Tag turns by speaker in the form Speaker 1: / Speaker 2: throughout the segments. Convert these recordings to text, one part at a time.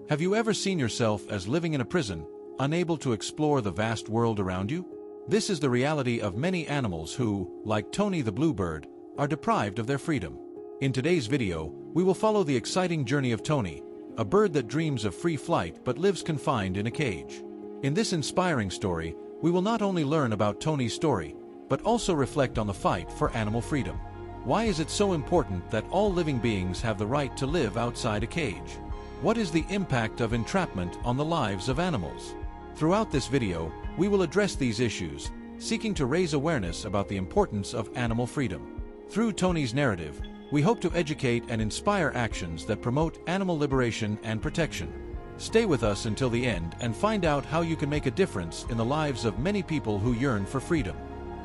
Speaker 1: Have you ever seen yourself as living in a prison, unable to explore the vast world around you? This is the reality of many animals who, like Tony the bluebird, are deprived of their freedom. In today's video, we will follow the exciting journey of Tony, a bird that dreams of free flight but lives confined in a cage. In this inspiring story, we will not only learn about Tony's story, but also reflect on the fight for animal freedom. Why is it so important that all living beings have the right to live outside a cage? What is the impact of entrapment on the lives of animals? Throughout this video, we will address these issues, seeking to raise awareness about the importance of animal freedom. Through Tony's narrative, we hope to educate and inspire actions that promote animal liberation and protection. Stay with us until the end and find out how you can make a difference in the lives of many people who yearn for freedom.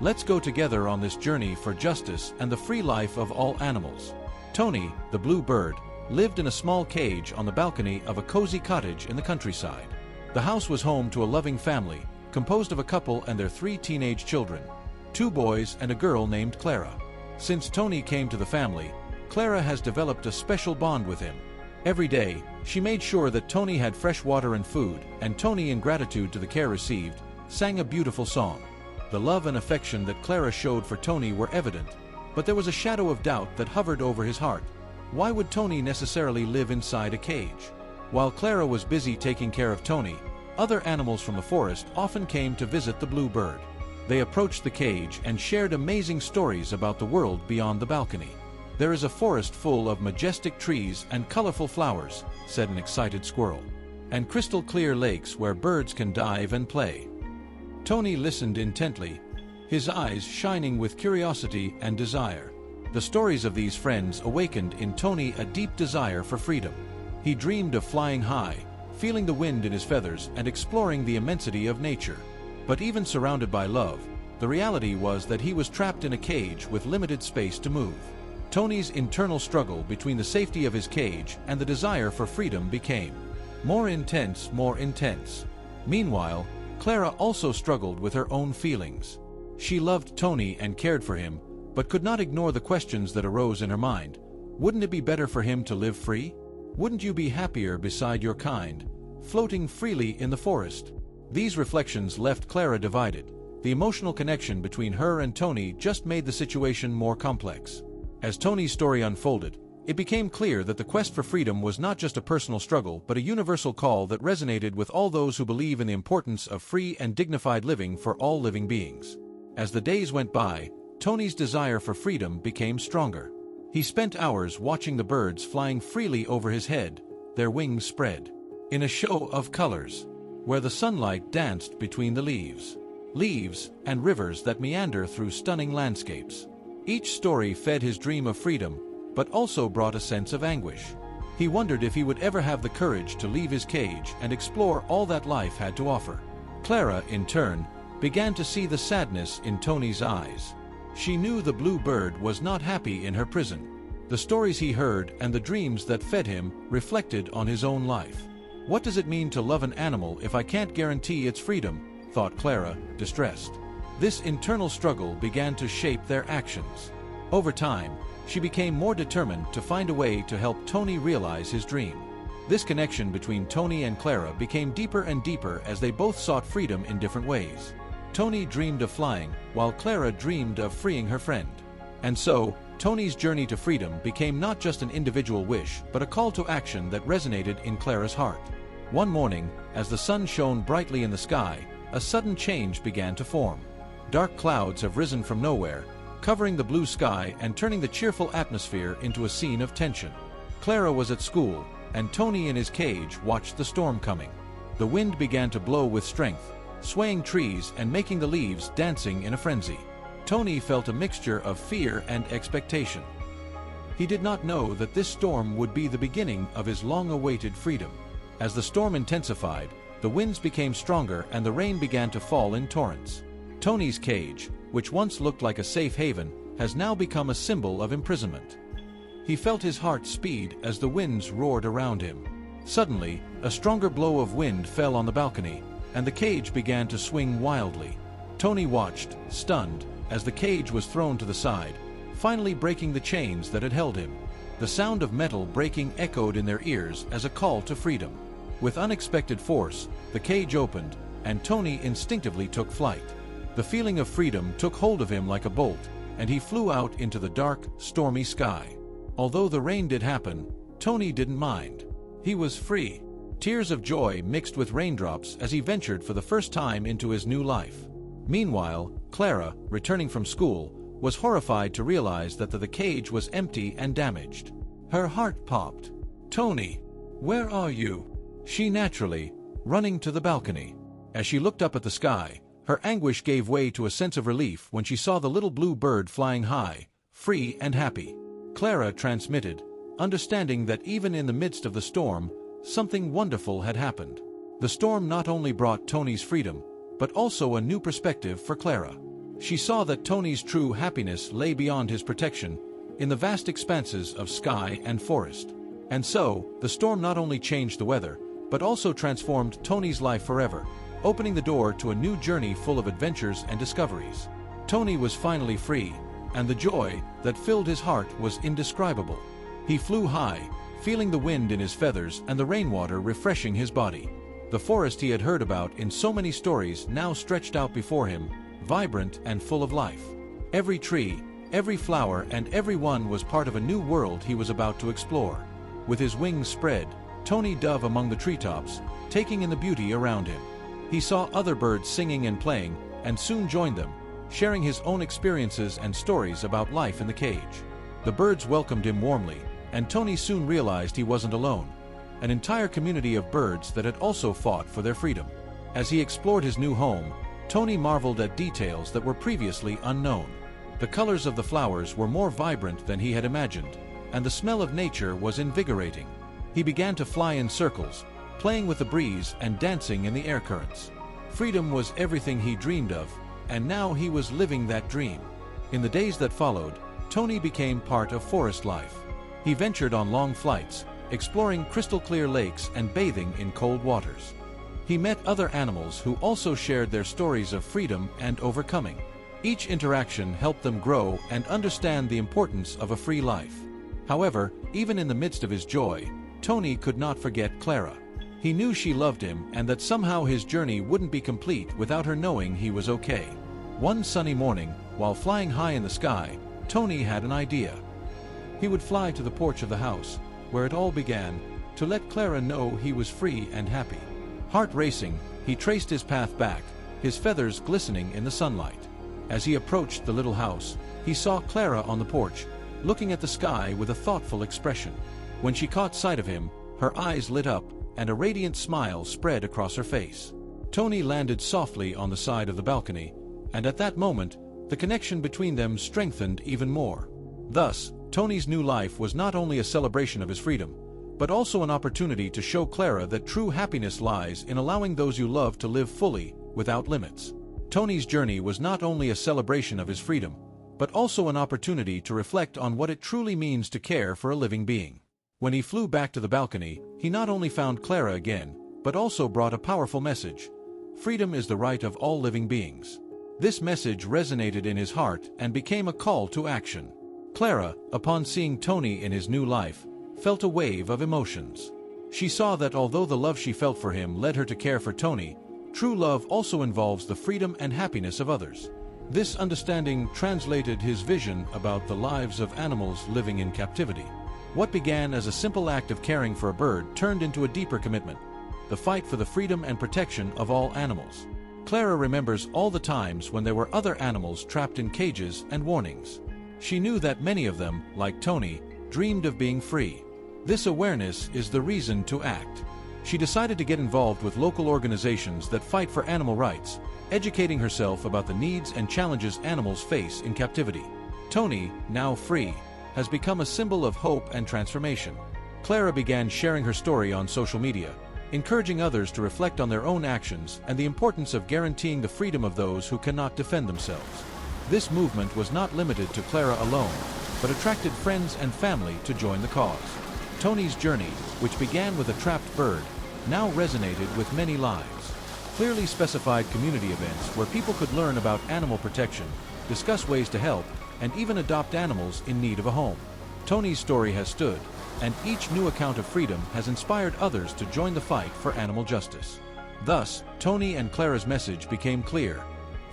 Speaker 1: Let's go together on this journey for justice and the free life of all animals. Tony, the blue bird, lived in a small cage on the balcony of a cozy cottage in the countryside. The house was home to a loving family, composed of a couple and their 3 teenage children, 2 boys and a girl named Clara. Since Tony came to the family, Clara has developed a special bond with him. Every day, she made sure that Tony had fresh water and food, and Tony, in gratitude to the care received, sang a beautiful song. The love and affection that Clara showed for Tony were evident, but there was a shadow of doubt that hovered over his heart. Why would Tony necessarily live inside a cage? While Clara was busy taking care of Tony, other animals from the forest often came to visit the blue bird. They approached the cage and shared amazing stories about the world beyond the balcony. "There is a forest full of majestic trees and colorful flowers," said an excited squirrel, "and crystal clear lakes where birds can dive and play." Tony listened intently, his eyes shining with curiosity and desire. The stories of these friends awakened in Tony a deep desire for freedom. He dreamed of flying high, feeling the wind in his feathers and exploring the immensity of nature. But even surrounded by love, the reality was that he was trapped in a cage with limited space to move. Tony's internal struggle between the safety of his cage and the desire for freedom became more intense. Meanwhile, Clara also struggled with her own feelings. She loved Tony and cared for him, but could not ignore the questions that arose in her mind. Wouldn't it be better for him to live free? Wouldn't you be happier beside your kind, floating freely in the forest? These reflections left Clara divided. The emotional connection between her and Tony just made the situation more complex. As Tony's story unfolded, it became clear that the quest for freedom was not just a personal struggle but a universal call that resonated with all those who believe in the importance of free and dignified living for all living beings. As the days went by, Tony's desire for freedom became stronger. He spent hours watching the birds flying freely over his head, their wings spread in a show of colors, where the sunlight danced between the leaves and rivers that meander through stunning landscapes. Each story fed his dream of freedom, but also brought a sense of anguish. He wondered if he would ever have the courage to leave his cage and explore all that life had to offer. Clara, in turn, began to see the sadness in Tony's eyes. She knew the blue bird was not happy in her prison. The stories he heard and the dreams that fed him reflected on his own life. What does it mean to love an animal if I can't guarantee its freedom? Thought Clara, distressed. This internal struggle began to shape their actions. Over time, she became more determined to find a way to help Tony realize his dream. This connection between Tony and Clara became deeper and deeper as they both sought freedom in different ways. Tony dreamed of flying, while Clara dreamed of freeing her friend. And so, Tony's journey to freedom became not just an individual wish, but a call to action that resonated in Clara's heart. One morning, as the sun shone brightly in the sky, a sudden change began to form. Dark clouds have risen from nowhere, covering the blue sky and turning the cheerful atmosphere into a scene of tension. Clara was at school, and Tony in his cage watched the storm coming. The wind began to blow with strength, swaying trees and making the leaves dancing in a frenzy. Tony felt a mixture of fear and expectation. He did not know that this storm would be the beginning of his long-awaited freedom. As the storm intensified, the winds became stronger and the rain began to fall in torrents. Tony's cage, which once looked like a safe haven, has now become a symbol of imprisonment. He felt his heart speed as the winds roared around him. Suddenly, a stronger blow of wind fell on the balcony, and the cage began to swing wildly. Tony watched, stunned, as the cage was thrown to the side, finally breaking the chains that had held him. The sound of metal breaking echoed in their ears as a call to freedom. With unexpected force, the cage opened, and Tony instinctively took flight. The feeling of freedom took hold of him like a bolt, and he flew out into the dark, stormy sky. Although the rain did happen, Tony didn't mind. He was free. Tears of joy mixed with raindrops as he ventured for the first time into his new life. Meanwhile, Clara, returning from school, was horrified to realize that the cage was empty and damaged. Her heart popped. "Tony, where are you?" She naturally, running to the balcony. As she looked up at the sky, her anguish gave way to a sense of relief when she saw the little blue bird flying high, free and happy. Clara transmitted, understanding that even in the midst of the storm, something wonderful had happened. The storm not only brought Tony's freedom, but also a new perspective for Clara. She saw that Tony's true happiness lay beyond his protection, in the vast expanses of sky and forest. And so, the storm not only changed the weather, but also transformed Tony's life forever, opening the door to a new journey full of adventures and discoveries. Tony was finally free, and the joy that filled his heart was indescribable. He flew high, feeling the wind in his feathers and the rainwater refreshing his body. The forest he had heard about in so many stories now stretched out before him, vibrant and full of life. Every tree, every flower, and every one was part of a new world he was about to explore. With his wings spread, Tony dove among the treetops, taking in the beauty around him. He saw other birds singing and playing, and soon joined them, sharing his own experiences and stories about life in the cage. The birds welcomed him warmly, and Tony soon realized he wasn't alone. An entire community of birds that had also fought for their freedom. As he explored his new home, Tony marveled at details that were previously unknown. The colors of the flowers were more vibrant than he had imagined, and the smell of nature was invigorating. He began to fly in circles, playing with the breeze and dancing in the air currents. Freedom was everything he dreamed of, and now he was living that dream. In the days that followed, Tony became part of forest life. He ventured on long flights, exploring crystal-clear lakes and bathing in cold waters. He met other animals who also shared their stories of freedom and overcoming. Each interaction helped them grow and understand the importance of a free life. However, even in the midst of his joy, Tony could not forget Clara. He knew she loved him and that somehow his journey wouldn't be complete without her knowing he was okay. One sunny morning, while flying high in the sky, Tony had an idea. He would fly to the porch of the house, where it all began, to let Clara know he was free and happy. Heart racing, he traced his path back, his feathers glistening in the sunlight. As he approached the little house, he saw Clara on the porch, looking at the sky with a thoughtful expression. When she caught sight of him, her eyes lit up, and a radiant smile spread across her face. Tony landed softly on the side of the balcony, and at that moment, the connection between them strengthened even more. Thus, Tony's new life was not only a celebration of his freedom, but also an opportunity to show Clara that true happiness lies in allowing those you love to live fully, without limits. Tony's journey was not only a celebration of his freedom, but also an opportunity to reflect on what it truly means to care for a living being. When he flew back to the balcony, he not only found Clara again, but also brought a powerful message. Freedom is the right of all living beings. This message resonated in his heart and became a call to action. Clara, upon seeing Tony in his new life, felt a wave of emotions. She saw that although the love she felt for him led her to care for Tony, true love also involves the freedom and happiness of others. This understanding translated his vision about the lives of animals living in captivity. What began as a simple act of caring for a bird turned into a deeper commitment, the fight for the freedom and protection of all animals. Clara remembers all the times when there were other animals trapped in cages and warnings. She knew that many of them, like Tony, dreamed of being free. This awareness is the reason to act. She decided to get involved with local organizations that fight for animal rights, educating herself about the needs and challenges animals face in captivity. Tony, now free, has become a symbol of hope and transformation. Clara began sharing her story on social media, encouraging others to reflect on their own actions and the importance of guaranteeing the freedom of those who cannot defend themselves. This movement was not limited to Clara alone, but attracted friends and family to join the cause. Tony's journey, which began with a trapped bird, now resonated with many lives. Clearly specified community events where people could learn about animal protection, discuss ways to help, and even adopt animals in need of a home. Tony's story has stood, and each new account of freedom has inspired others to join the fight for animal justice. Thus, Tony and Clara's message became clear.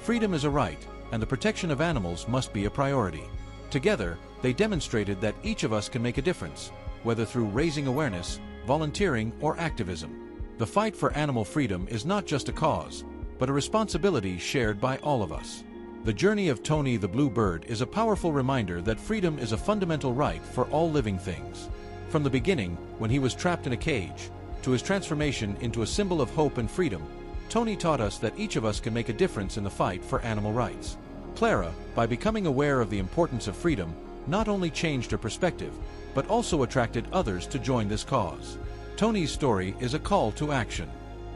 Speaker 1: Freedom is a right, and the protection of animals must be a priority. Together, they demonstrated that each of us can make a difference, whether through raising awareness, volunteering, or activism. The fight for animal freedom is not just a cause, but a responsibility shared by all of us. The journey of Tony the Blue Bird is a powerful reminder that freedom is a fundamental right for all living things. From the beginning, when he was trapped in a cage, to his transformation into a symbol of hope and freedom, Tony taught us that each of us can make a difference in the fight for animal rights. Clara, by becoming aware of the importance of freedom, not only changed her perspective, but also attracted others to join this cause. Tony's story is a call to action.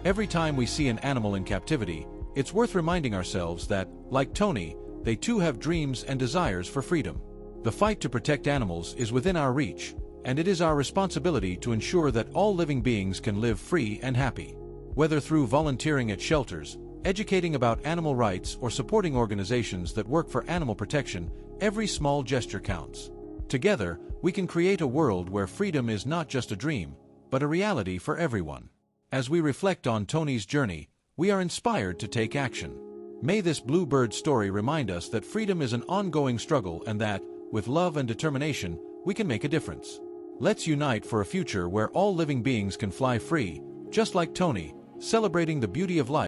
Speaker 1: Every time we see an animal in captivity, it's worth reminding ourselves that, like Tony, they too have dreams and desires for freedom. The fight to protect animals is within our reach, and it is our responsibility to ensure that all living beings can live free and happy. Whether through volunteering at shelters, educating about animal rights, or supporting organizations that work for animal protection, every small gesture counts. Together, we can create a world where freedom is not just a dream, but a reality for everyone. As we reflect on Tony's journey, we are inspired to take action. May this bluebird story remind us that freedom is an ongoing struggle and that, with love and determination, we can make a difference. Let's unite for a future where all living beings can fly free, just like Tony, celebrating the beauty of life.